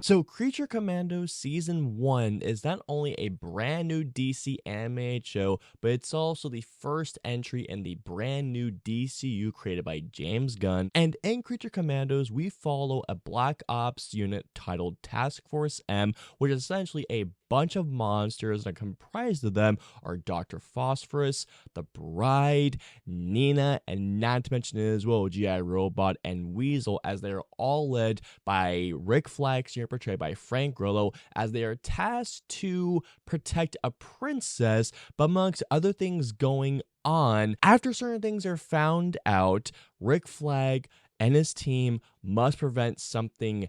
So, Creature Commandos Season 1 is not only a brand new DC animated show, but it's also the first entry in the brand new DCU created by James Gunn. And in Creature Commandos, we follow a Black Ops unit titled Task Force M, which is essentially a bunch of monsters, and comprised of them are Dr. Phosphorus, the Bride, Nina, and not to mention as well G.I. Robot and Weasel, as they are all led by Rick Flag, portrayed by Frank Grillo, as they are tasked to protect a princess, but amongst other things going on, after certain things are found out, Rick Flag and his team must prevent something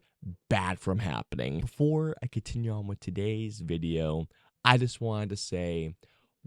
bad from happening. Before I continue on with today's video, I just wanted to say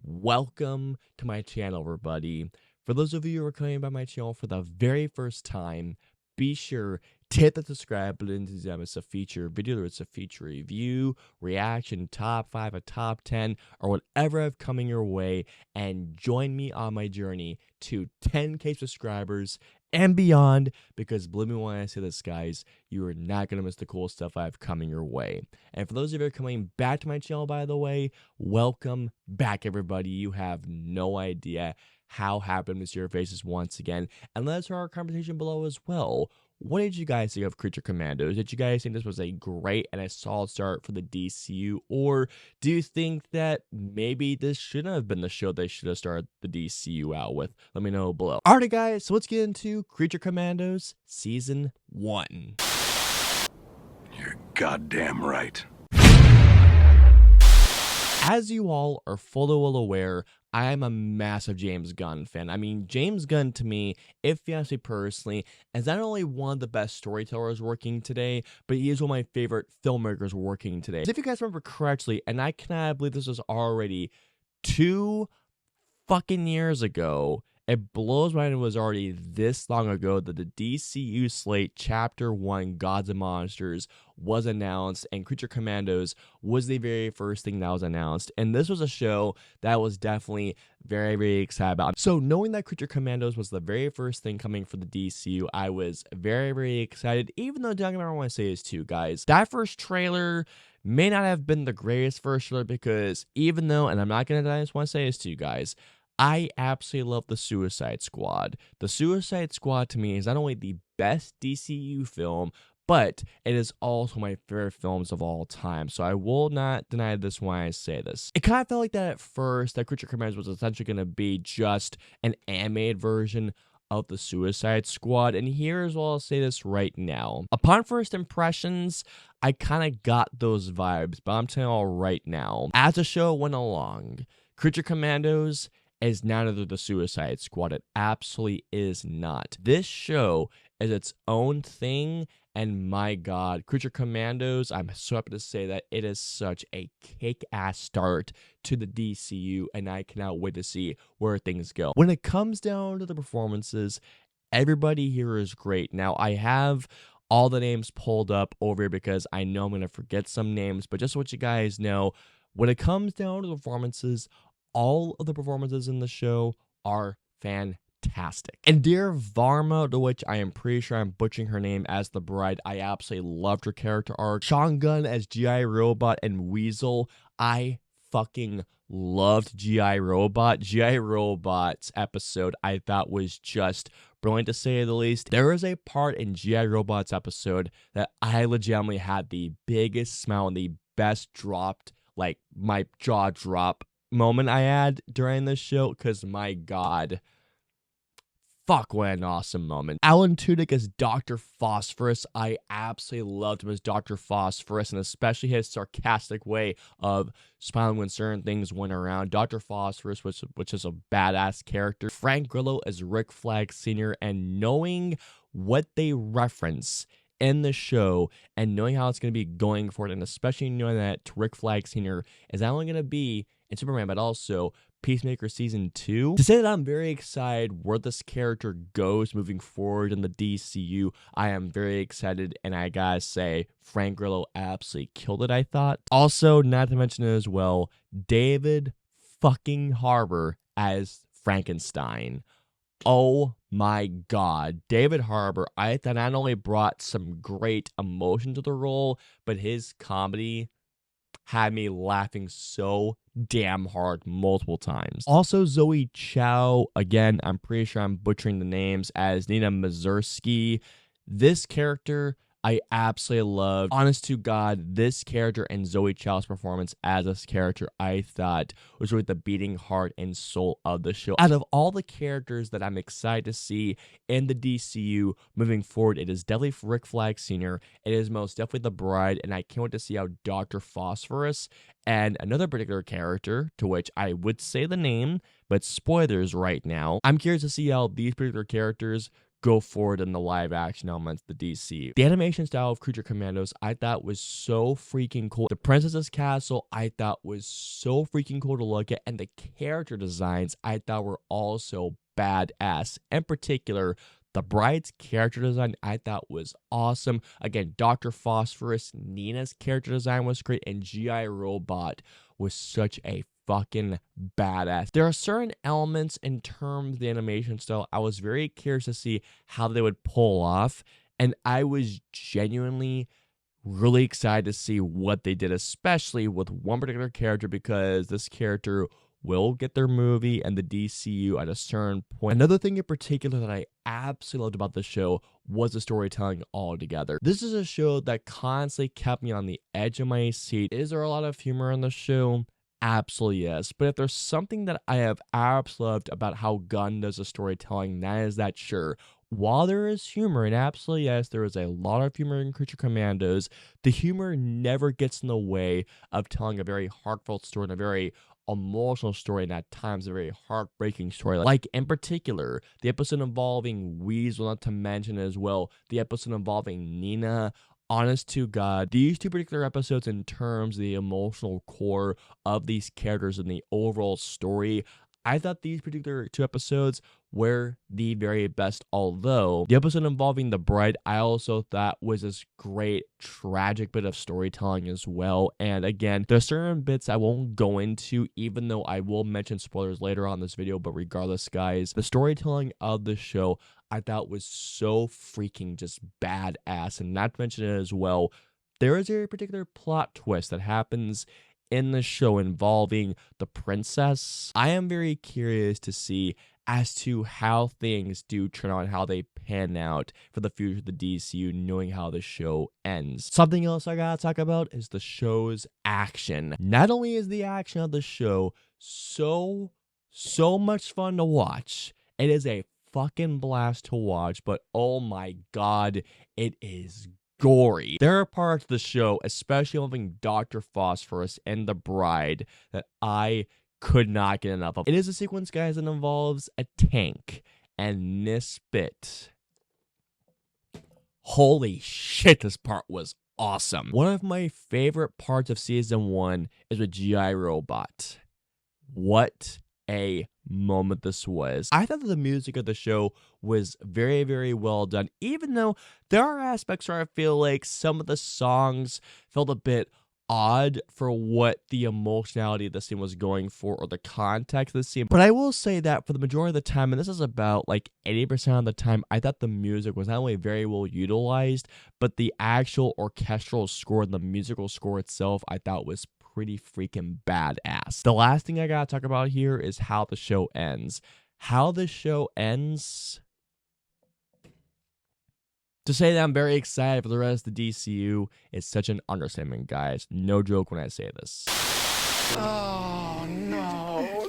welcome to my channel, everybody. For those of you who are coming by my channel for the very first time, be sure to hit the subscribe button to it's a feature video, or it's a feature review, reaction, top 5, a top 10, or whatever I've coming your way, and join me on my journey to 10K subscribers and beyond, because believe me when I say this, guys, you are not going to miss the cool stuff I have coming your way. And for those of you who are coming back to my channel, by the way, welcome back, everybody. You have no idea how happy to see your faces once again. And let us know our conversation below as well. What did you guys think of Creature Commandos? Did you guys think this was a great and a solid start for the DCU? Or do you think that maybe this shouldn't have been the show they should have started the DCU out with? Let me know below. Alright guys, so let's get into Creature Commandos Season 1. You're goddamn right. As you all are fully well aware, I am a massive James Gunn fan. I mean, James Gunn, to me, if you ask me personally, is not only one of the best storytellers working today, but he is one of my favorite filmmakers working today. If you guys remember correctly, and I cannot believe this was already 2 fucking years ago, it blows my mind it was already this long ago that the DCU slate Chapter 1 Gods and Monsters was announced, and Creature Commandos was the very first thing that was announced. And this was a show that I was definitely very, very excited about. So knowing that Creature Commandos was the very first thing coming for the DCU, I was very, very excited, even though don't get me wrong, I want to say this too, guys. That first trailer may not have been the greatest first trailer, because even though, and I'm not going to I just want to say this to you guys, I absolutely love the Suicide Squad. The Suicide Squad to me is not only the best DCU film, but it is also my favorite films of all time. So I will not deny this when I say this. It kind of felt like that at first, that Creature Commandos was essentially going to be just an animated version of the Suicide Squad, and here as well, I'll say this right now. Upon first impressions, I kind of got those vibes, but I'm telling you all right now, as the show went along, Creature Commandos is none other than the Suicide Squad. It absolutely is not. This show is its own thing, and my god, Creature Commandos, I'm so happy to say that it is such a kick-ass start to the DCU, and I cannot wait to see where things go. When it comes down to the performances, everybody here is great. Now, I have all the names pulled up over here because I know I'm going to forget some names, but just so what you guys know, when it comes down to the performances, all of the performances in the show are fantastic. And dear Varma, to which I am pretty sure I'm butchering her name as the Bride, I absolutely loved her character arc. Sean Gunn as G.I. Robot and Weasel, I fucking loved G.I. Robot. G.I. Robot's episode I thought was just brilliant, to say the least. There was a part in G.I. Robot's episode that I legitimately had the biggest smile and the best dropped, like my jaw drop moment I had during this show, because my god, fuck, what an awesome moment. Alan Tudyk as Dr. Phosphorus, I absolutely loved him as Dr. Phosphorus, and especially his sarcastic way of smiling when certain things went around. Dr. Phosphorus, which is a badass character. Frank Grillo as Rick Flag Sr., and knowing what they reference in the show and knowing how it's going to be going forward, and especially knowing that Rick Flag Sr. is not only going to be in Superman, but also Peacemaker Season 2. To say that I'm very excited where this character goes moving forward in the DCU, I am very excited, and I gotta say, Frank Grillo absolutely killed it, I thought. Also, not to mention as well, David fucking Harbour as Frankenstein. Oh my God, David Harbour, I thought not only brought some great emotion to the role, but his comedy had me laughing so damn hard multiple times. Also, Zoe Chow, again, I'm pretty sure I'm butchering the names, as Nina Mazursky. This character I absolutely loved. Honest to God, this character and Zoe Chow's performance as this character, I thought was really the beating heart and soul of the show. Out of all the characters that I'm excited to see in the DCU moving forward, it is definitely Rick Flag Sr. It is most definitely the Bride, and I can't wait to see how Dr. Phosphorus and another particular character, to which I would say the name, but spoilers right now. I'm curious to see how these particular characters go forward in the live action elements of the DC. The animation style of Creature Commandos I thought was so freaking cool. The Princess's Castle I thought was so freaking cool to look at, and the character designs I thought were also badass. In particular, the Bride's character design I thought was awesome. Again, Dr. Phosphorus, Nina's character design was great, and G.I. Robot was such a fucking badass. There are certain elements in terms of the animation style I was very curious to see how they would pull off, and I was genuinely really excited to see what they did, especially with one particular character, because this character will get their movie and the DCU at a certain point. Another thing in particular that I absolutely loved about the show was the storytelling altogether. This is a show that constantly kept me on the edge of my seat. Is there a lot of humor in the show? Absolutely yes. But if there's something that I have absolutely loved about how Gunn does the storytelling, that is that sure, while there is humor, and absolutely yes, there is a lot of humor in Creature Commandos, the humor never gets in the way of telling a very heartfelt story and a very emotional story, and at times a very heartbreaking story. Like in particular, the episode involving Weasel, not to mention as well, the episode involving Nina. Honest to God, these two particular episodes, in terms of the emotional core of these characters and the overall story, I thought these particular two episodes were the very best. Although the episode involving the Bride, I also thought was this great tragic bit of storytelling as well. And again, there are certain bits I won't go into, even though I will mention spoilers later on in this video. But regardless, guys, the storytelling of the show I thought was so freaking just badass. And not to mention it as well, there is a particular plot twist that happens in the show involving the princess. I am very curious to see as to how things do turn out, how they pan out for the future of the DCU, knowing how the show ends. Something else I gotta talk about is the show's action. Not only is the action of the show so much fun to watch, it is a fucking blast to watch, but oh my God, it is gory. There are parts of the show, especially involving Dr. Phosphorus and the Bride, that I could not get enough of. It is a sequence, guys, that involves a tank, and this bit, holy shit, this part was awesome. One of my favorite parts of season 1 is with G.I. Robot. What a moment this was. I thought that the music of the show was very, very well done, even though there are aspects where I feel like some of the songs felt a bit odd for what the emotionality of the scene was going for, or the context of the scene. But I will say that for the majority of the time, and this is about like 80% of the time, I thought the music was not only very well utilized, but the actual orchestral score and the musical score itself I thought was pretty freaking badass. The last thing I gotta talk about here is how the show ends. How the show ends, to say that I'm very excited for the rest of the DCU is such an understatement, guys. No joke when I say this. Oh, no.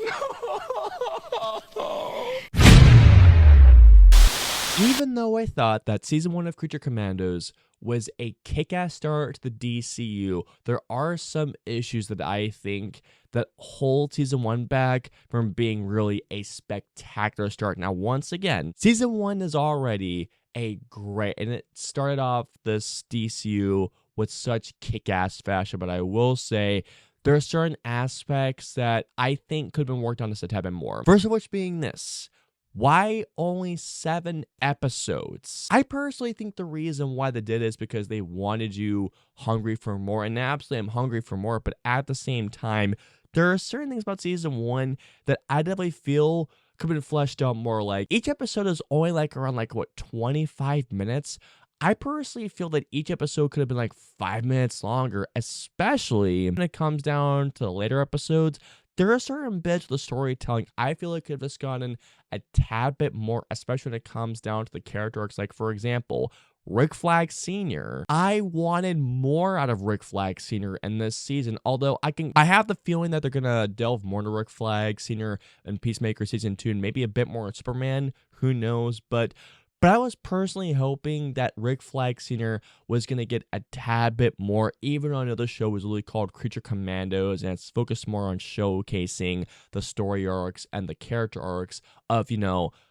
Even though I thought that season 1 of Creature Commandos was a kick-ass start to the DCU, there are some issues that I think that hold season 1 back from being really a spectacular start. Now, once again, season 1 is already a great, and it started off this DCU with such kick-ass fashion, but I will say there are certain aspects that I think could have been worked on just a tad bit more. First of which being this: why only 7 episodes? I personally think the reason why they did it is because they wanted you hungry for more, and absolutely I'm hungry for more, but at the same time, there are certain things about season 1 that I definitely feel could have been fleshed out more. Like, each episode is only like around like what, 25 minutes. I personally feel that each episode could have been like 5 minutes longer, especially when it comes down to the later episodes. There are certain bits of the storytelling I feel like could have just gotten a tad bit more, especially when it comes down to the character arcs. Like, for example, Rick Flag Sr. I wanted more out of Rick Flag Sr. in this season, although I have the feeling that they're gonna delve more into Rick Flag Sr. in Peacemaker season 2 and maybe a bit more in Superman. Who knows? But I was personally hoping that Rick Flag Sr. was going to get a tad bit more, even though I know the show was really called Creature Commandos and it's focused more on showcasing the story arcs and the character arcs of,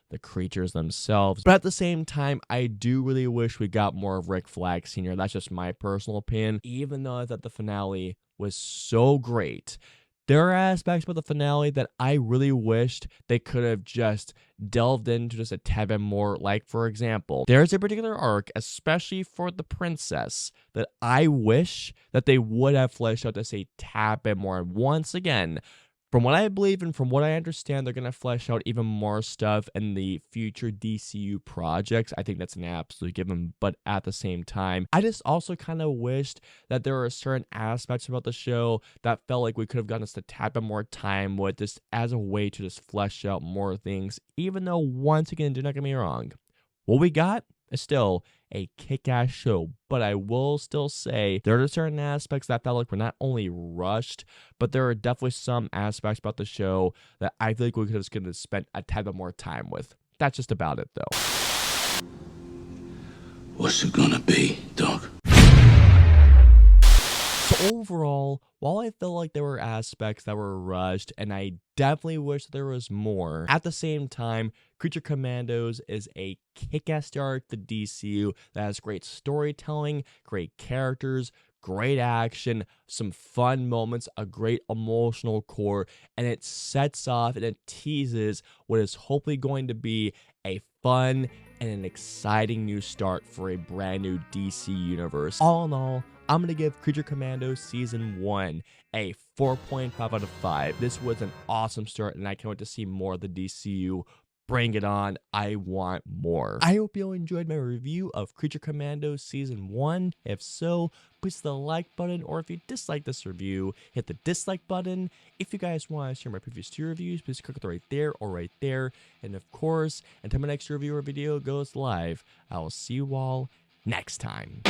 the creatures themselves. But at the same time, I do really wish we got more of Rick Flag Sr. That's just my personal opinion, even though I thought the finale was so great. There are aspects about the finale that I really wished they could have just delved into just a tad bit more. Like, for example, there's a particular arc, especially for the princess, that I wish that they would have fleshed out just a tad bit more. And once again, from what I believe and from what I understand, they're going to flesh out even more stuff in the future DCU projects. I think that's an absolute given, but at the same time, I just also kind of wished that there were certain aspects about the show that felt like we could have gotten just a tad bit more time with, just as a way to just flesh out more things, even though, once again, do not get me wrong, what we got is still a kick-ass show, but I will still say there are certain aspects that felt like were not only rushed, but there are definitely some aspects about the show that I feel like we could have spent a tad bit more time with. That's just about it, though. What's it gonna be, Doc? So overall, while I feel like there were aspects that were rushed, and I definitely wish there was more, at the same time, Creature Commandos is a kick-ass start to DCU that has great storytelling, great characters, great action, some fun moments, a great emotional core, and it sets off and it teases what is hopefully going to be a fun and an exciting new start for a brand new DC universe. All in all, I'm going to give Creature Commandos Season 1 a 4.5 out of 5. This was an awesome start, and I can't wait to see more of the DCU. Bring it on. I want more. I hope you enjoyed my review of Creature Commandos Season 1. If so, please hit the like button, or if you dislike this review, hit the dislike button. If you guys want to share my previous 2 reviews, please click right there or right there. And of course, until my next review or video goes live, I will see you all next time.